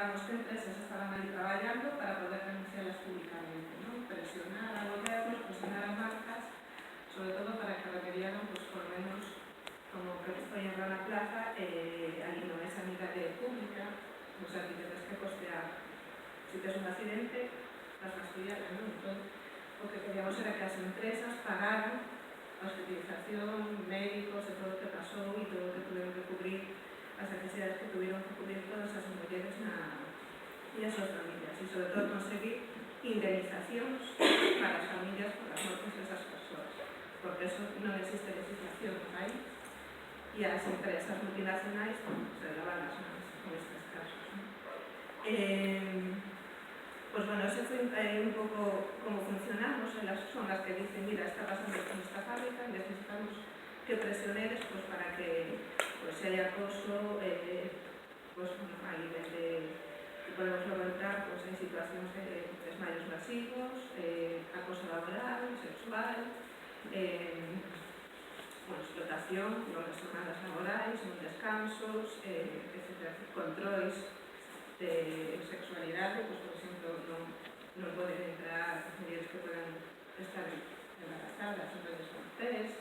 digamos, que empresas estaban ali traballando para poder denunciarlas públicamente, ¿no? Presionar a gobiernos, presionar a marcas, sobre todo para que remediaran, pues, por menos, como que foi en Rana Plaza, ali non é sanidade pública, o sea, que tens que costear. Se tes un accidente, vas fastidiada, non? Entón, o que queríamos era que as empresas pagaran a hospitalización, médicos e todo o que pasou e todo o que tuvieron que cubrir, as necesidades que tuvieron que cubrir todas as mulleres e as súas familias, e sobre todo conseguir indemnizacións para as familias por as mortes desas persoas, porque eso non existe legislación no país e as empresas multinacionais se lavan as mans con estes casos, ¿no? Pues bueno, ese foi un pouco como funcionamos. Elas son as que dicen, mira, está pasando con esta fábrica, necesitamos que presioneres pues, para que pues, se haya acoso, pues, bueno, a nivel de que podemos luego entrar pues, en situacións de desmayos masivos, acoso laboral, sexual, bueno, explotación, non jornadas laborais, non descansos, etc. Controis de sexualidade, pues, por exemplo, non poden entrar as mulleres que poden estar embarazadas ou non son test,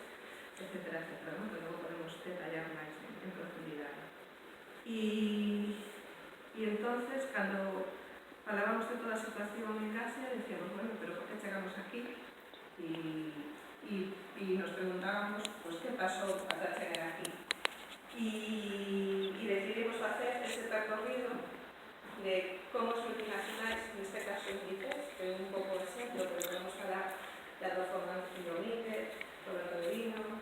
etc. ¿no? Que logo podemos detallar máis en profundidade. E entonces, cando falábamos de toda a situación en Casia, decíamos, bueno, pero por que chegamos aquí? E nos preguntábamos, pues, que pasou para chegar aquí? E decidimos facer ese percorrido de como os multinacionais, neste caso Inditex, que é un pouco de exemplo, pero podemos falar de Adolfo Domínguez, Roberto de Vino,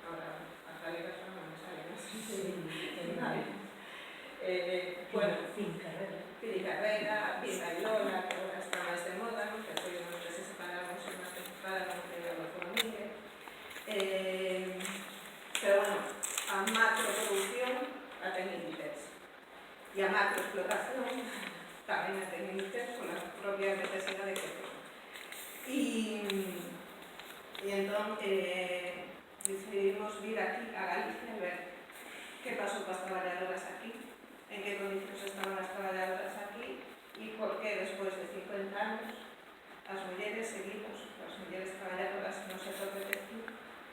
ahora, as galegas non me salen así, bueno, Fili Carrera, Pina Ilola, que agora está máis de moda, ¿no? Que foi onde se separaron, se máis participaron, que é Adolfo Domínguez. Pero, bueno, a macroproducción a ten Inditex. E a macroexplotación tamén a ten Inditex con a propia necesidade que ten. E entón decidimos vir aquí a Galicia e ver que pasou coas traballadoras aquí, en que condicións estaban as traballadoras aquí e por que despois de 50 anos as mulleres seguimos, as mulleres traballadoras no sector de textil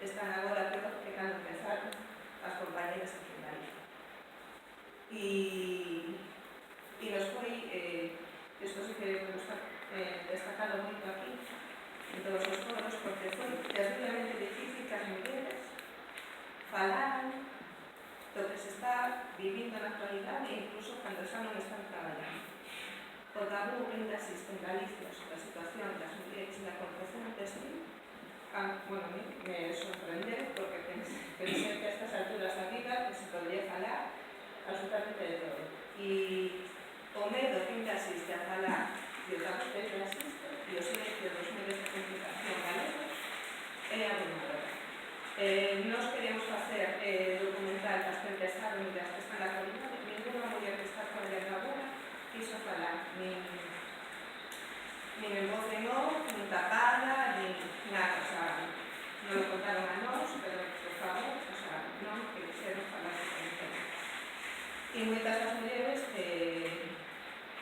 están agora peor que cando empezaron as compañeras aquí en Galicia. E nos foi, isto sí que me gusta destacarlo moito aquí, en todos os foros, porque foi terriblemente difícil que as mulleres falaran do que se está vivindo na actualidade e incluso cando xa non están traballando. O tabú ainda existe en Galicia sobre a situación das mulleres na confección textil. Bueno, me sorprendeu porque pensei que a estas alturas da vida que se podría falar absolutamente de todo. E o medo que ainda existe a falar e o tabú que ainda existe e o silencio dos medios de comunicación galegos é abrumador. Nós queríamos facer documental das que empezaron e das que están na actualidade. Ninguna muller que está traballando agora quiso falar, nin en voz en off, nin tapada, nin nada, o sea, non lo contaron a nós, pero, por favor, o sea, non que quixeron falar de tema. E moitas das mulleres que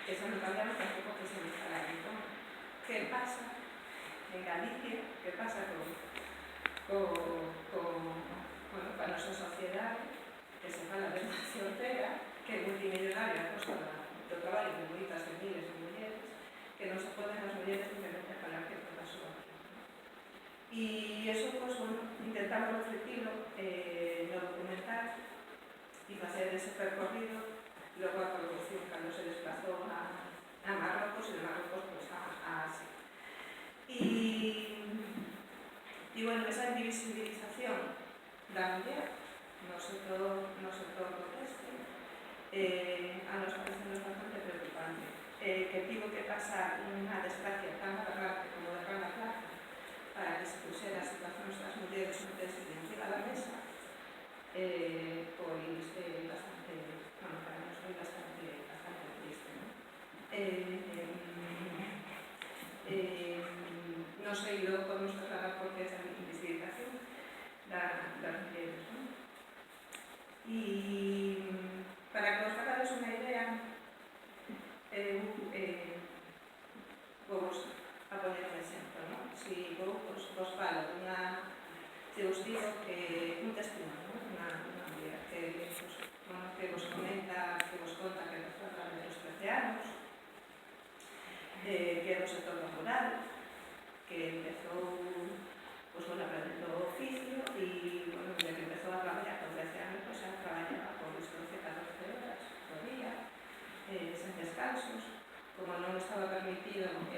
xa non cambiaron tampouco quixeron falar. Entón, que pasa en Galicia, que pasa bueno, para a nosa sociedade, que se fala de Mancio Ortega, que é multimillonaria a costa do traballo de moitas de miles de mulleres, que non se poden as mulleres simplemente falar que pasou aquí. E iso, pues, bueno, intentamos reflectirlo no documental e facer ese percorrido, logo a producción cando se desplazou a Marrocos e de Marrocos pues, a Asia. E bueno, esa invisibilización da muller no sector do textil a nos parece bastante preocupante. Que tivo que pasar unha desgracia tan grave como de Rana Plaza para que se puxera a situación das mulleres no textil encima da mesa, pois bastante, bueno, para nós foi bastante triste, non? Non sei, logo podemos trasladar por que esa invisibilización das mulleres, non? E para que vos digo que un testimonio, unha muller que vos comenta, que vos conta que empezou a través dos 13 anos, que é do sector laboral, que empezou aprendendo o oficio e, desde que empezou a traballar con 13 anos, xa traballaba por 12, 14 horas por día, sen descansos. Como non estaba permitido, como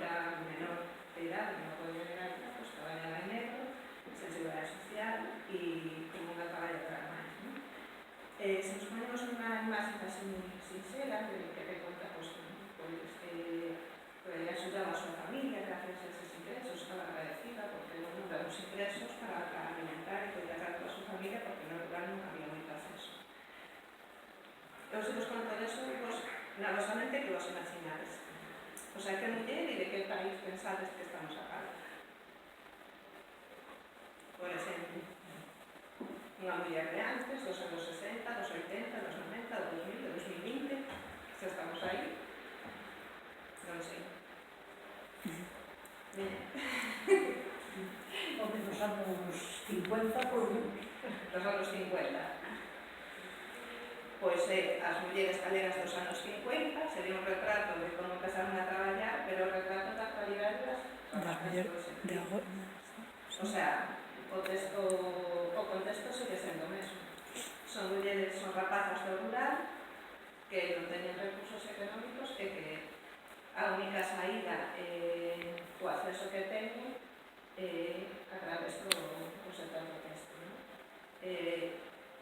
era menor de idade, non podía negar, traballaba en negro, sen seguridade social e como unha traballadora máis. Se nos ponemos unha imagen así moi sincera, que te conta, axudaba a súa familia gracias a esos ingresos, estaba agradecida porque non daba os ingresos para alimentar e cuidar a toda a súa familia porque no lugar non había moito acceso. Eu se vos conto deso, na vosa mente que vos imaginades. O sea, que muller e de que país pensades que estamos a falar. Por exemplo, unha muller de antes, dos anos 60, dos 80, dos 90, dos 2000, dos 2020, se estamos aí, non sei. Home, dos anos 50 por menos. Dos anos 50. Pois as mulleres galegas dos anos 50 sería un retrato de como empezaron a traballar, pero o retrato da actualidade das mulleres de agora. O sea, o contexto segue sendo o mesmo. Son mulleres, son rapazas do rural que non teñen recursos económicos e que a única saída o acceso que teñen a través do sector do texto.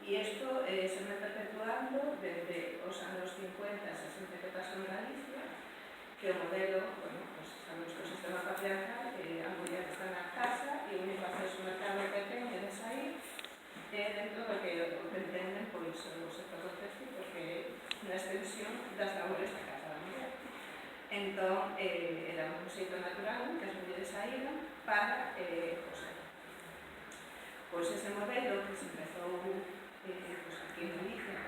E isto se vai perpetuando desde os anos 50 e 60 que pasou en Galicia, que o modelo, sabemos que o sistema patriarcal, a muller está na casa e o único acceso ao mercado que ten é de sair dentro do que entenden o sector do texto, porque na extensión das labores da casa da muller. Entón, era un xeito natural que as mulleres saíran para coser. Pois ese modelo que se empezou aquí en Galicia,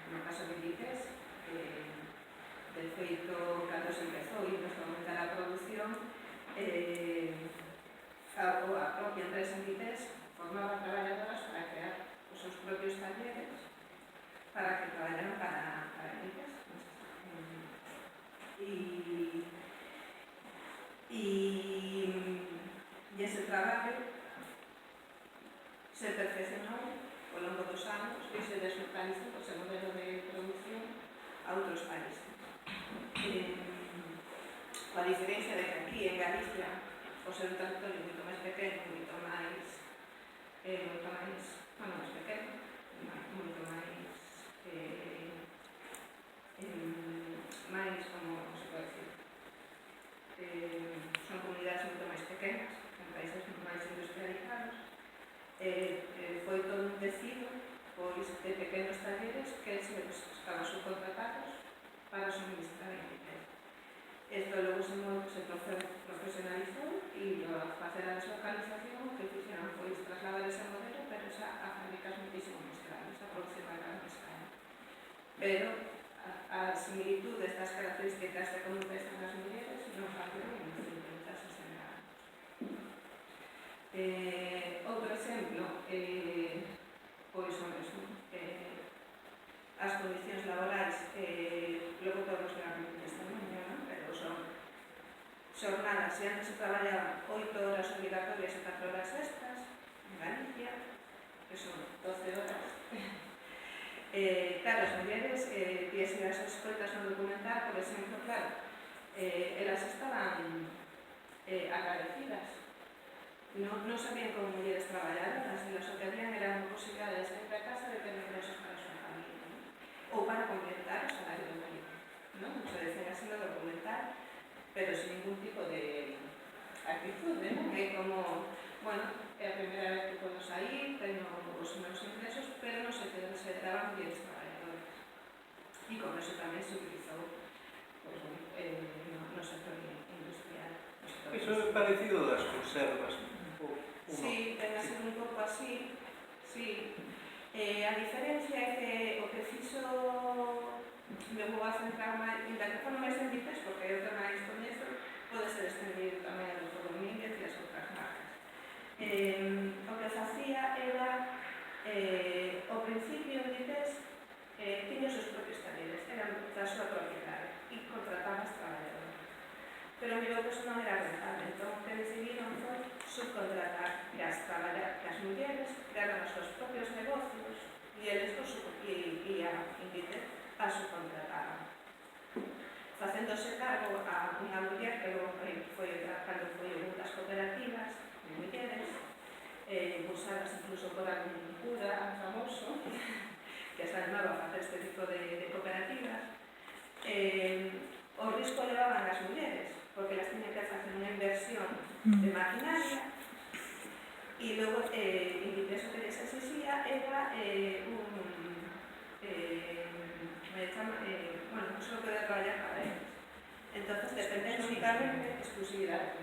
no caso de Viqués, de feito, cando se empezou e empezou a aumentar a produción, a propia empresa en Viqués formaba traballadoras para crear os seus propios talleres para que traballaran para Viqués. E ese traballo se perfeccionou ao longo dos anos e se deslocalizou o seu modelo de produción a outros países. A diferencia de que aquí en Galicia o seu territorio é moito máis pequeno, moito máis pequeno, moito máis, como se pode decir, son comunidades moito máis pequenas, en países máis industrializados. Foi todo un tecido de pequenos talleres que estaban subcontratados para suministrar en Viqués. Isto logo se profesionalizou e ao facer a deslocalización o que fixeron foi trasladar ese modelo pero xa a fábricas muitísimo máis grandes, a producción a gran escala. Pero as similitudes das características de como empiezan as mulleres non cambian en 50, 60 anos. Outro exemplo, pois o mesmo, as condicións laborais, logo podemos ver aquí esta mañana, pero son xornadas, se antes se traballaban 8 horas obligatorias e 4 horas extras en Galicia, que son 12 horas. Claro, as mulleres, se as escoitas no documental, por exemplo, claro, elas estaban agradecidas. Non sabían como mulleres traballadoras, elas o que habían era unha posibilidade de sair da casa de ter ingresos para a súa familia, ou para completar o salario do marido. Se decía así no documental, pero sin ningún tipo de actitude, non? É como, é a primeira vez que podo sair, teño os meus ingresos, pero non se consideraban mulleres traballadoras. E con eso tamén se utilizou no sector industrial. Iso é parecido das conservas. Sí, ten a ser un pouco así, sí. A diferencia é que o que fixo, me vou a centrar máis, ainda que foron máis en Viqués, porque eu que máis coñezo, pode ser estendido tamén a Adolfo Domínguez e as outras marcas. O que facía era, ao principio, dices, tiña os seus propios talleres, eran da súa propiedade e contrataba as traballadoras. Pero mirou que eso non era rentable, entón o que decidiron foi subcontratar que as mulleres crearan os seus propios negocios e eles a Inditex a subcontrataban. Facéndose cargo a unha muller que logo cando foi unha das cooperativas de mulleres, impulsadas incluso por algún cura famoso que se animaba a facer este tipo de cooperativas. O risco levaban as mulleres, porque las tiñan que facer unha inversión de maquinaria e logo Inditex o que les exixía era solo poder traballar para eles. Entonces dependen únicamente de exclusividade